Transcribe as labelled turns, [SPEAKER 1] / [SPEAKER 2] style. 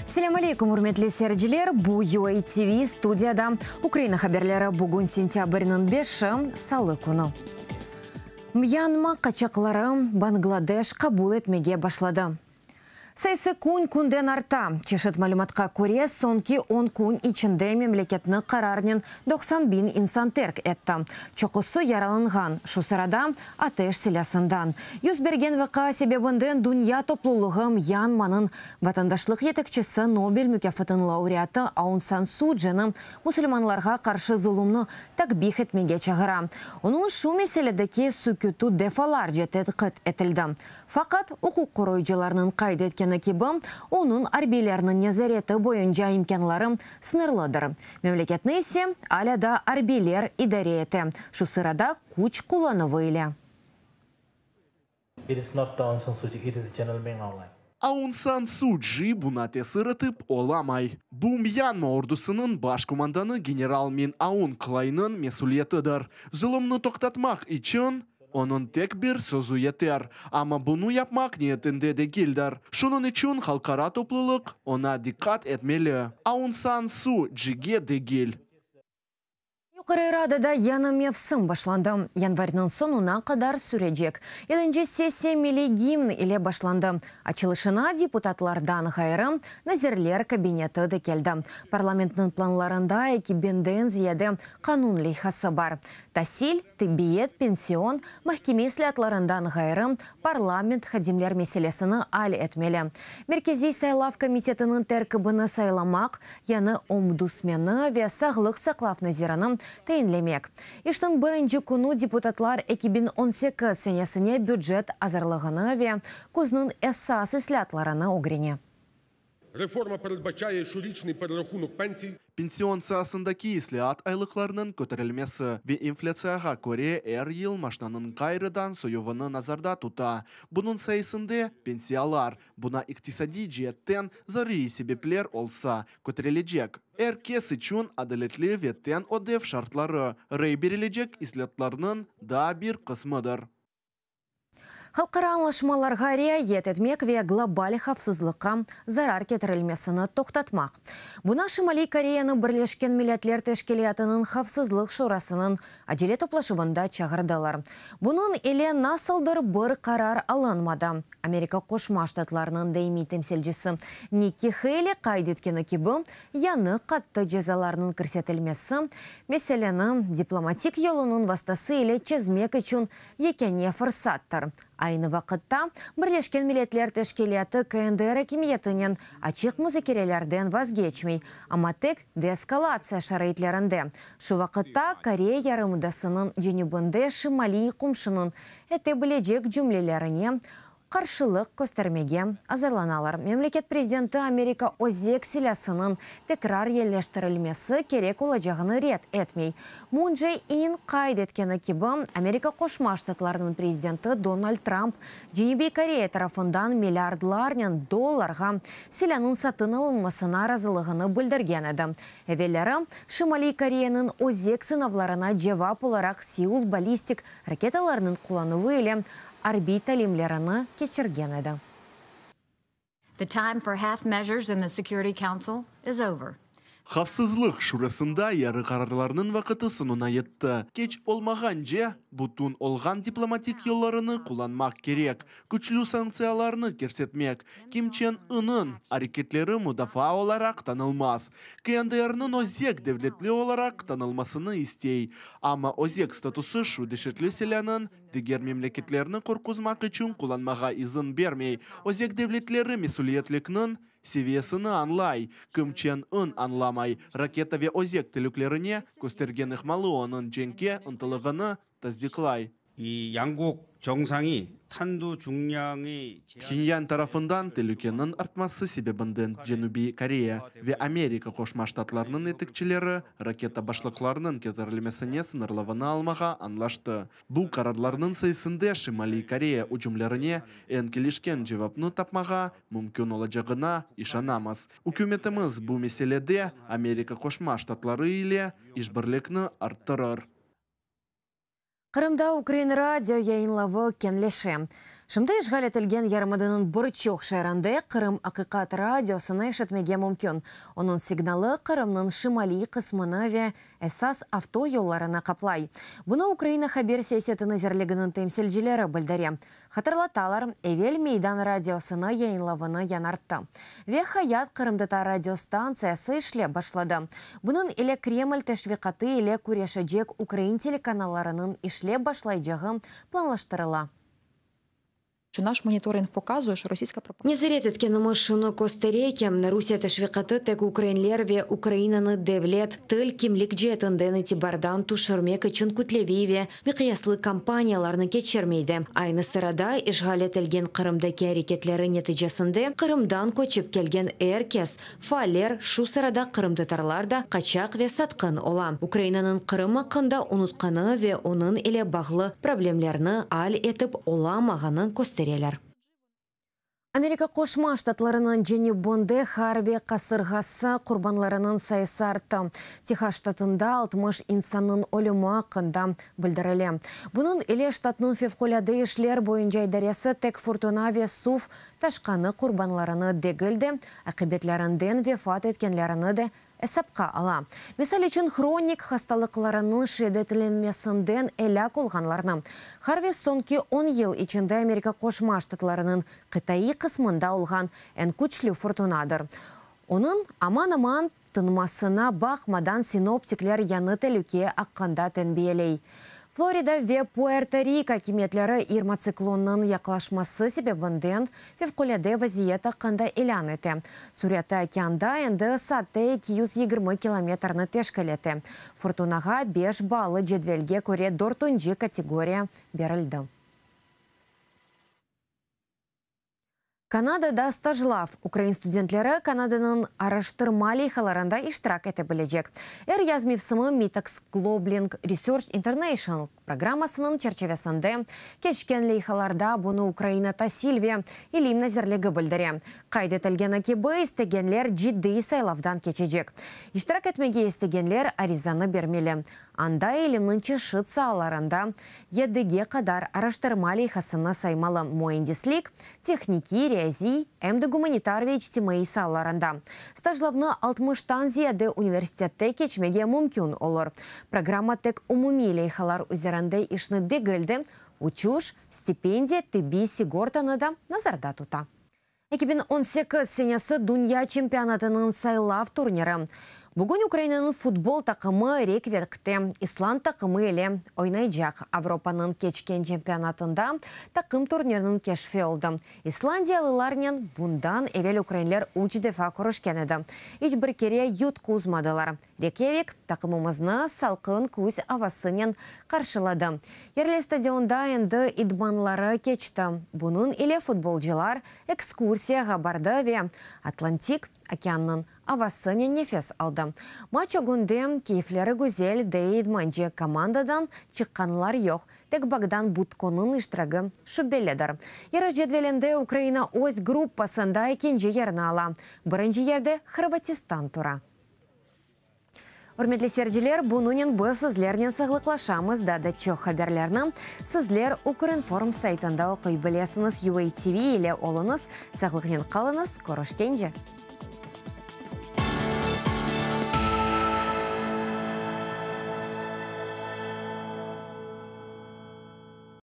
[SPEAKER 1] Селям алейкум, урметлі серджілер. Бу UA TV студияда. Украина хаберлері бүгін сентябрьнің 5-ші салы күні. Мьянма қачақлары Бангладеш қабул етмеге башлады. Сайсы күн-күнден арта. Чешет малюматқа көре сонки 10 күн içinde мемлекетні қарарнен 90 бин инсан терк етті. Чоқысы яралынған. Шу сырада атеш селясындан. Юзберген вақа себебінден дүния топлулығы Мьянманың ватандашлық етекчісі Нобель мүкафатын лауреаты Аун Сан Су Чжіні мұсылманларға қаршы зұлымны такбих етмеге чағыра. Оның шу меселедеки сүкюту дефалар жетет қыт етілді. Фақат ұқық қоройчыларының қайды еткен кебі, оның арбейлерінің незареті бойынша имканлары сынырлыдыр. Мемлекетні есе аляда арбейлер идареті. Шу сырада күч куланывы иле.
[SPEAKER 2] Аун Сан Су Чжи бұна тесірітіп оламай. Бұл Мьянма ордусының баш команданы генерал мен Аун Клайнын месулетідір. Зұлымны тоқтатмақ için onun tek bir sözü yeter. Ama bunu yapmak niyetinde de değildir. Şunun için halkara topluluk ona dikkat etmeli. Aung San Suu Kyi'ge değil.
[SPEAKER 1] Yukarı Radada yanı mevsim başlandı. Yanvarının sonuna kadar sürecek. Yılınca sessiya milli gimn ile başlandı. Açılışına deputatlardan gayrı nazirler kabineti de geldi. Parlamentin planlarında ekibinden ziyade kanun lehası var. Tahsil, tibbiyet, pensiyon, mahkeme islatlarından gayrı parlament hadimler meselesini hal etmeli. Merkezi Saylav Komitetinin terkibini saylamak, yanı ombudsmeni ve sağlık saklav naziranı tayinlemek. İşten birinci kunu deputatlar 2018 senesine budjet azarlığını ve kuzunun esas islatlarını öğreniyor.
[SPEAKER 3] Реформа передбачає щорічний перерахунок пенсій.
[SPEAKER 2] Pensiyon sahasındaki isliat aylıklarının kötürülmesi ve inflasyaya göre her yıl maaşlarının gayrıdan soyuğunu nazarda tuta. Bunun sayesinde pensiyalar buna iktisadi cihetten zaruri sebepler olsa kötürülecek. Herkes için adaletli ve ten ödev şartları rey verilecek isliatlarının da bir kısmıdır.
[SPEAKER 1] Халқара аңлашмаларға riayet etmek ve global xavfsızlıkka zarar ketirilmesini toxtatmak. Buna Şimali Koreyanın Birleşken Milletler Teşkilatı'nın Xavfsızlık Şurası'nın acele toplaşıvında çağırdılar. Bunun ile nasıldır bir karar alınmadı. Amerika Koşma Ştatlarının daimi temsilcisi Nikki Haley kaydetkeni gibi yanı katı cezalarının kırsetilmesi meselenin diplomatik yolunun vastası ile çizmek için yekene fırsattır. Aynı vakitte Birleşken Milletler Teşkilatı KNDR hükümetinin açık müzakerelerden vazgeçmeyi ama tek deeskalasiya şaraitlerinde. Şu vakitte Kore Yarımadası'nın cenubunda Şimali kumşunun etebilecek cümlelerine karşılık göstermege hazırlanalar. Memleket Prezidenti Amerika Ozek silasının tekrar yerleştirilmesi gerek olacağını ret etmey. Moon Jae-in kaydetkeni gibi Amerika Koşma Ştatlarının Prezidenti Donald Trump Cenubi Koreya tarafından milyardlarla dollarga silanın satın alınmasına razılığını bildirgen edi. Evvelleri Şimali Koreya'nın Ozek sınavlarına cevap olarak Seul balistik raketalarının kullanığı ile orbit talimlerini geçirgen edi.
[SPEAKER 4] The time for half measures in the Security Council is over.
[SPEAKER 2] Xavfsızlık Şurasında yarı kararlarının vakıtı sonuna yetti. Geç olmağanca bütün olğan diplomatik yollarını kullanmak gerek. Güçlü sanksiyalarını kersetmek. Kim Chen In'ın hareketleri müdafaa olarak tanılmaz. KNDR'nın Ozek devletli olarak tanılmasını istey. Ama Ozek statusu şu dehşetli silahının diğer memleketlerini korkutmak için kullanmağa izin vermey. Ozek devletleri mesuliyetlikinin seviyesini anlay, Kim Chen-in anlamay, raketa ve Ozek tülüklerine göstergen ihmalı onun cenke ıntılığını tasdiklay.
[SPEAKER 5] 양국 정상이 탄두 중량이
[SPEAKER 2] Pxinyan tarafından tülükenin artması sebebinden Cenubi Koreya ve Amerika Koşma Ştatlarının etikçileri raketa başlıklarının getirilmesine sınırlılığını almağa anlaştı. Bu kararlarının sayısında Şimali Koreya hücumlarına en gelişken cevapını tapmağa mümkün olacağına işanamaz. Hükümetimiz bu meselede Amerika Koşma Ştatları ile işbirliğini arttırır.
[SPEAKER 1] Kırım'da Ukrayna Radyo yayınlağı kenleşi. Шымды ишғал етілген ярмадының бұрычоқ шайранды Қырым ақиқат радиосына ешетмеге мүмкін. Оның сигналы Қырымның шимали қысмыны ве әсас авто yollarına қаплай. Бұны Украина хабер сесетіні зерлігінің темсілжілері білдіре. Хатырлаталар Эвел Мейдан радиосыны яйынлавыны янартты. Ве Хаят Қырымдыта радиостанциясы ішле башлады. Бұның иле Кремль тәшвиқаты иле Күрешаджек Украин телеканаларының ішле башлайжағы планлаштырыла.
[SPEAKER 6] Наш моніторинг показує, що російська пропаганда...
[SPEAKER 1] Незарет еткені шуны Коста-Рейке, Русия тәшвиқаты тек Украинлер ве Украинаны девлет, тыл кемлік жетіндені тибардан тушырмек үшін күтлевейве, миқияслы компанияларны кетшермейді. Айны сырада ишғал етілген Қырымдaki әрекетлері нәтижесінде Қырымдан көчіп келген әркес, фаалер шу сырада Қырымдытарларда қачақ ве сатқын ола. Украинаның Қырым ақында ұнытқаны ве оның иле бағлы проблемлерні ал етіп оламағанын Коста-Рейке. Америка Қошма штатларының Дженни Бонде Харви қасырғасы құрбанларының сайысы артты. Техас штатында 60 инсанның өлімі ақында білдірілі. Бұның еле штатның февқоляды ішлер бойынша идаресі тек Фортунаве Суф ташқаны құрбанларыны дегілді, ақибетлерінден вефат еткенлеріні де әсапқа ала. Мисал үшін хроник хасталықларының шедетіленмесінден әлі қолғанларны. Харви сонки 10 ел ішінде Америка Қошма штатларының Қытайы қысмында олған ән күчлі фортунадыр. Оның аман-аман тынмасына бақмадан синоптиклер яны тәлуке аққанда тәнбиелей. Флорида ве Пуэрто-Рико кеметлері ирмациклонның яқлашмасы себебінден февқоляде вазиет аққанда илян еті. Сурята океанда енді сатты 220 километрны тешкелеті. Фортунаға 5 балы жедвелге көре 4-ші категория берілді. Канадада стажлав. Украин студентлері Канаданың араштырмалы халарында иштирак ете білежек. Язмивсымы Mitax Global Research International программасының черчевесінде кешкенлі халарда бұны Украината Сильвия илим назерлігі білдіре. Қайдетілген акебі істегенлер жидді сайлавдан кечежек. Иштирак етмеге істегенлер аризаны бермелі. Анда илимнің чешіт сааларында едіге қадар араштырмалы хасына саймалы мойындеслік, техники, рези, әмді гуманитар вейчтімей сааларында. Стажлавны 60-тан зияды университетте кечмеге мүмкін олар. Программа тек умумилей халар үзерінде ішні дегілді, учуш, стипендия, тиби сигортаны да назарда тута. 2018 сенесі Дүния чемпионатының сайлав турниры. Бүгін Украинаның футбол тақымы Рейкьявикте, Исланд тақымы еле ойнайжақ. Авропаның кечкен чемпионатында тақым турнирінің кешфе олды. Исландиялыларнен бұндан әвел украинлер үч дефа көрішкен еді. Ич бір кере ют қузмадылар. Рейкьявик тақымымызны салқын көз авасынен қаршылады. Ерлі стадионда енді идманлары кечті. Бұның еле футболжылар экскурсияға барды ве Атлантик океанның авасыне нефес алды. Матч огунде кейфлері гүзел дейд манже командадан чыққанлар йоқ. Тек Богдан Будконың иштирагы шүббеледір. Ері жедвелінде Украина өз группасында екенже ерні ала. Бірінші ерде Хырватистан тұра. Үрметлі серджилер, бұнынен бұл сізлернен сығылықлашамыз дады чоқ хаберлерні. Сізлер Укринформ сайтында оқи білесіңіз UATV еле олыңыз, сығылықнен қалыңыз, көрішкенже.